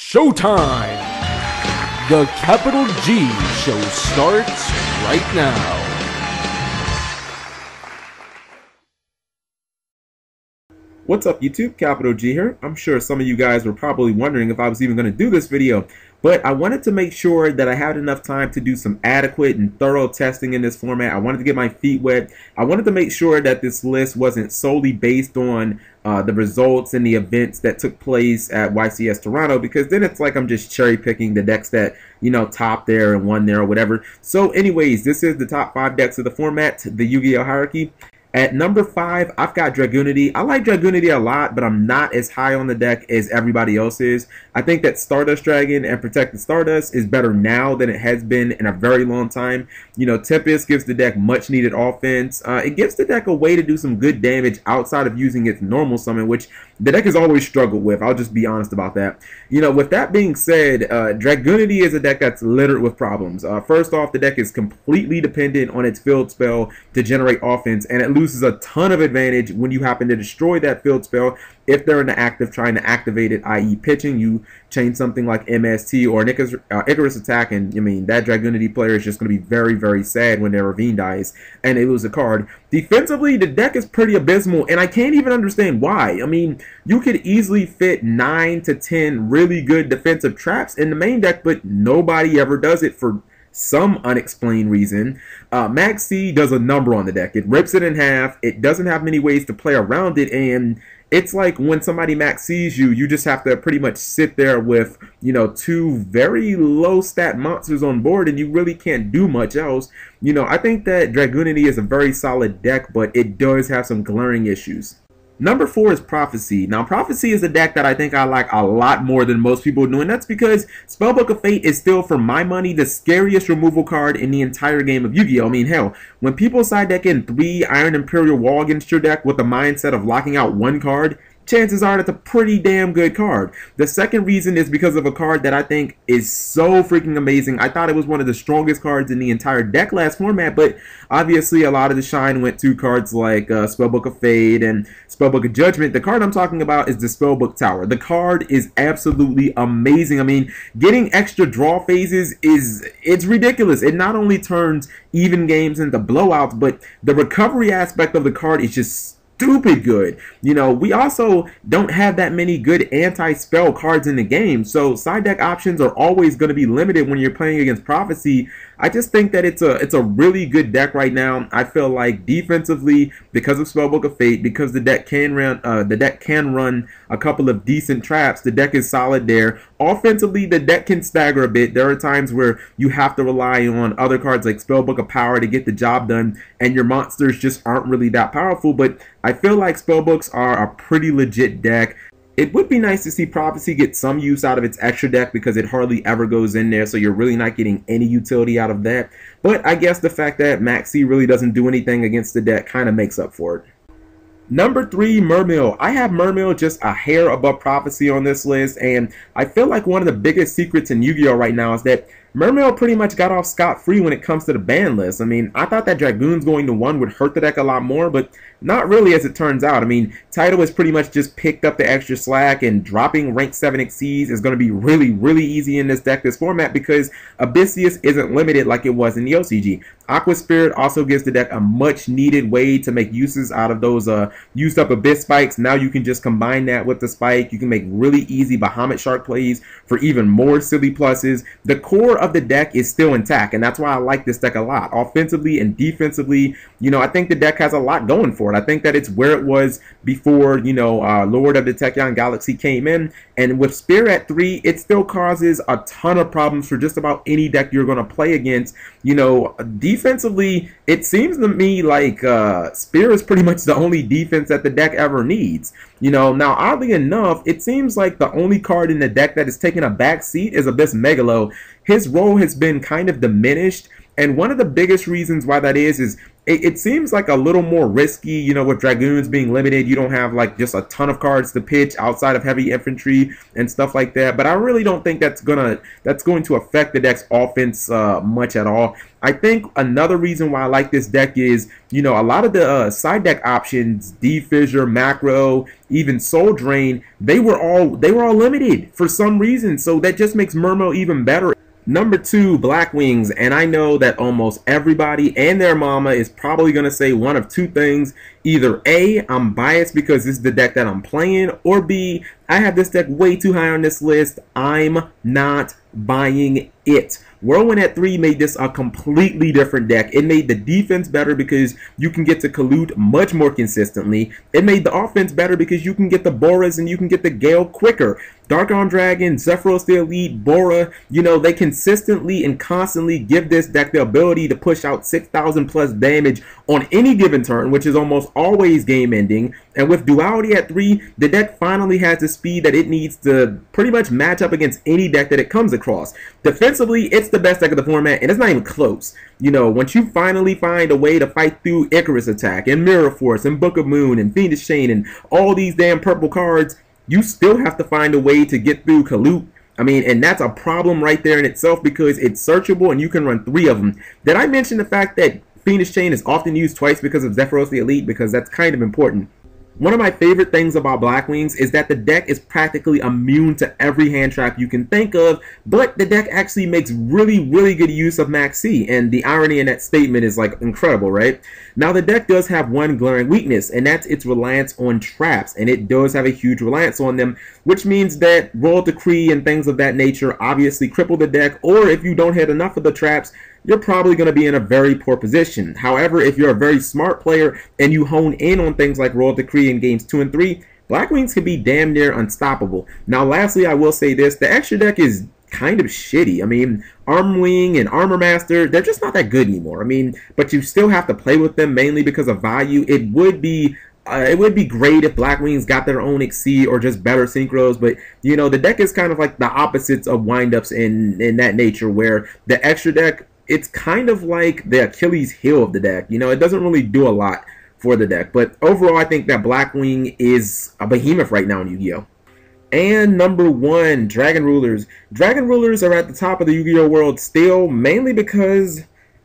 Showtime! The Capital G show starts right now. What's up YouTube, Capital G here. I'm sure some of you guys were probably wondering if I was even going to do this video, but I wanted to make sure that I had enough time to do some adequate and thorough testing in this format. I wanted to get my feet wet. I wanted to make sure that this list wasn't solely based on the results and the events that took place at YCS Toronto, because then it's like I'm just cherry picking the decks that, you know, top there and one there or whatever. So anyways, this is the top 5 decks of the format, the Yugioh hierarchy. At number 5, I've got Dragunity. I like Dragunity a lot, but I'm not as high on the deck as everybody else is. I think that Stardust Dragon and Protected Stardust is better now than it has been in a very long time. You know, Tempest gives the deck much needed offense. It gives the deck a way to do some good damage outside of using its normal summon, which the deck has always struggled with. I'll just be honest about that. You know, with that being said, Dragunity is a deck that's littered with problems. First off, the deck is completely dependent on its field spell to generate offense, and it loses a ton of advantage when you happen to destroy that field spell if they're in the act of trying to activate it, i.e. pitching. You change something like MST or an Icarus attack, and I mean, that Dragunity player is just going to be very, very sad when their Ravine dies and they lose a card. Defensively, the deck is pretty abysmal, and I can't even understand why. I mean, you could easily fit 9 to 10 really good defensive traps in the main deck, but nobody ever does it for some unexplained reason. Max C does a number on the deck. It rips it in half. It doesn't have many ways to play around it, and it's like when somebody max sees you, you just have to pretty much sit there with, you know, 2 very low stat monsters on board, and you really can't do much else. You know, I think that Dragunity is a very solid deck, but it does have some glaring issues. Number 4 is Prophecy. Now, Prophecy is a deck that I think I like a lot more than most people do, and that's because Spellbook of Fate is still, for my money, the scariest removal card in the entire game of Yu-Gi-Oh! I mean, hell, when people side deck in 3 Iron Imperial Wall against your deck with the mindset of locking out 1 card, chances are that's a pretty damn good card. The second reason is because of a card that I think is so freaking amazing. I thought it was one of the strongest cards in the entire deck last format, but obviously a lot of the shine went to cards like Spellbook of Fate and Spellbook of Judgment. The card I'm talking about is the Spellbook Tower. The card is absolutely amazing. I mean, getting extra draw phases it's ridiculous. It not only turns even games into blowouts, but the recovery aspect of the card is just stupid good. You know, we also don't have that many good anti-spell cards in the game, so side deck options are always going to be limited when you're playing against Prophecy. I just think that it's a really good deck right now. I feel like defensively, because of Spellbook of Fate, because the deck can run a couple of decent traps, the deck is solid there. Offensively, the deck can stagger a bit. There are times where you have to rely on other cards like Spellbook of Power to get the job done, and your monsters just aren't really that powerful, but I feel like Spellbooks are a pretty legit deck. It would be nice to see Prophecy get some use out of its extra deck, because it hardly ever goes in there, so you're really not getting any utility out of that. But I guess the fact that Max C really doesn't do anything against the deck kind of makes up for it. Number 3, Mermail. I have Mermail just a hair above Prophecy on this list, and I feel like one of the biggest secrets in Yu-Gi-Oh! Right now is that Mermail pretty much got off scot-free when it comes to the ban list. I mean, I thought that Dragoons going to 1 would hurt the deck a lot more, but not really, as it turns out. I mean, Tidal has pretty much just picked up the extra slack, and dropping rank 7 Xyz is going to be really, really easy in this deck, this format, because Abyssius isn't limited like it was in the OCG. Aqua Spirit also gives the deck a much needed way to make uses out of those used up Abyss spikes. Now you can just combine that with the spike. You can make really easy Bahamut Shark plays for even more silly pluses. The core of the deck is still intact, and that's why I like this deck a lot. Offensively and defensively, you know, I think the deck has a lot going for it. I think that it's where it was before, you know, Lord of the Tachyon Galaxy came in, and with Spear at 3, it still causes a ton of problems for just about any deck you're going to play against. You know, defensively, it seems to me like Spear is pretty much the only defense that the deck ever needs. You know, now oddly enough, it seems like the only card in the deck that is taking a back seat is Abyss Megalo. His role has been kind of diminished, And one of the biggest reasons why that is it seems like a little more risky, you know, with Dragoons being limited. You don't have like just a ton of cards to pitch outside of heavy infantry and stuff like that. But I really don't think that's going to affect the deck's offense much at all. I think another reason why I like this deck is, you know, a lot of the side deck options, D-Fissure, Macro, even Soul Drain, they were all limited for some reason. So that just makes Mermail even better. Number 2, Blackwings, and I know that almost everybody and their mama is probably going to say one of two things. Either A, I'm biased because this is the deck that I'm playing, or B, I have this deck way too high on this list. I'm not buying it. Whirlwind at 3 made this a completely different deck. It made the defense better because you can get to Kalute much more consistently. It made the offense better because you can get the Boras and you can get the Gale quicker. Dark on Dragon, Zephyros the Elite, Bora, you know, they consistently and constantly give this deck the ability to push out 6,000 plus damage on any given turn, which is almost always game ending. And with Duality at 3, the deck finally has the speed that it needs to pretty much match up against any deck that it comes across. Defensively, it's the best deck of the format, and it's not even close. You know, once you finally find a way to fight through Icarus Attack, and Mirror Force, and Book of Moon, and Fiendish Chain, and all these damn purple cards, you still have to find a way to get through Kalute. I mean, and that's a problem right there in itself because it's searchable and you can run 3 of them. Did I mention the fact that Fiendish Chain is often used twice because of Zephyros the Elite? Because that's kind of important. One of my favorite things about Blackwings is that the deck is practically immune to every hand trap you can think of, but the deck actually makes really, really good use of Max C, and the irony in that statement is like incredible, right? Now the deck does have one glaring weakness, and that's its reliance on traps, and it does have a huge reliance on them, which means that Royal Decree and things of that nature obviously cripple the deck, or if you don't hit enough of the traps, you're probably going to be in a very poor position. However, if you're a very smart player and you hone in on things like Royal Decree in games 2 and 3, Blackwings can be damn near unstoppable. Now, lastly, I will say this. The extra deck is kind of shitty. I mean, Armwing and Armor Master, they're just not that good anymore. I mean, but you still have to play with them mainly because of value. It would be great if Blackwings got their own Exceed or just better synchros, but you know, the deck is kind of like the opposites of windups in that nature, where the extra deck, it's kind of like the Achilles heel of the deck. You know, it doesn't really do a lot for the deck. But overall, I think that Blackwing is a behemoth right now in Yu-Gi-Oh! And number 1, Dragon Rulers. Dragon Rulers are at the top of the Yu-Gi-Oh! World still, mainly because,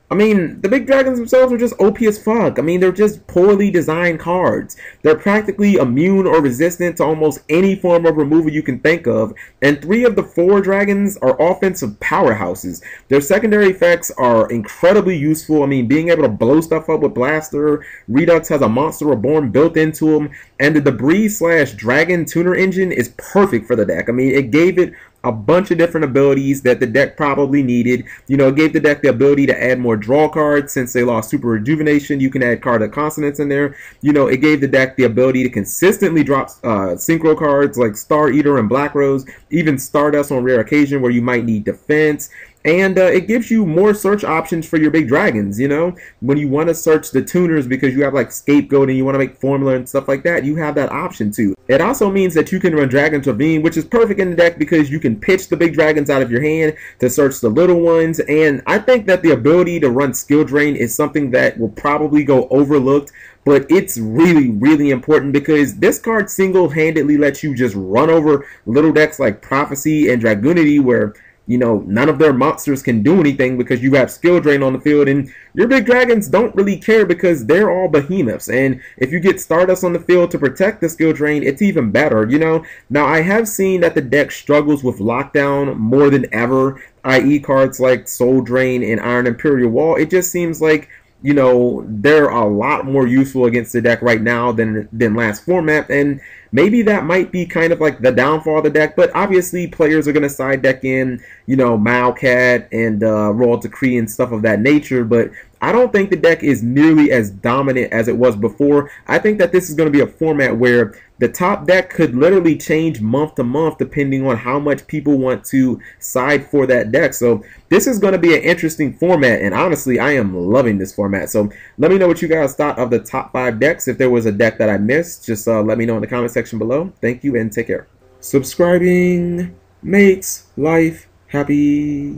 I mean, the big dragons themselves are just OP as fuck. I mean, they're just poorly designed cards. They're practically immune or resistant to almost any form of removal you can think of. And 3 of the 4 dragons are offensive powerhouses. Their secondary effects are incredibly useful. I mean, being able to blow stuff up with Blaster. Redux has a Monster Reborn built into them. And the Debris/Dragon Tuner Engine is perfect for the deck. I mean, it gave it a bunch of different abilities that the deck probably needed. You know, it gave the deck the ability to add more draw cards since they lost Super Rejuvenation. You can add Card of Consonance in there. You know, it gave the deck the ability to consistently drop synchro cards like Star Eater and Black Rose, even Stardust on rare occasion where you might need defense. And it gives you more search options for your big dragons, you know? When you want to search the tuners because you have like Scapegoat and you want to make Formula and stuff like that, you have that option too. It also means that you can run Dragon's Ravine, which is perfect in the deck because you can pitch the big dragons out of your hand to search the little ones. And I think that the ability to run Skill Drain is something that will probably go overlooked, but it's really, really important because this card single-handedly lets you just run over little decks like Prophecy and Dragunity, where, you know, none of their monsters can do anything because you have Skill Drain on the field, and your big dragons don't really care because they're all behemoths. And if you get Stardust on the field to protect the Skill Drain, it's even better, you know? Now, I have seen that the deck struggles with Lockdown more than ever, i.e. cards like Soul Drain and Iron Imperial Wall. It just seems like, you know, they're a lot more useful against the deck right now than last format, and maybe that might be kind of like the downfall of the deck. But obviously players are going to side deck in, you know, Malcat and Royal Decree and stuff of that nature, but I don't think the deck is nearly as dominant as it was before. I think that this is going to be a format where the top deck could literally change month to month depending on how much people want to side for that deck. So this is going to be an interesting format, and honestly, I am loving this format. So let me know what you guys thought of the top 5 decks. If there was a deck that I missed, just let me know in the comment section below. Thank you and take care. Subscribing makes life happy.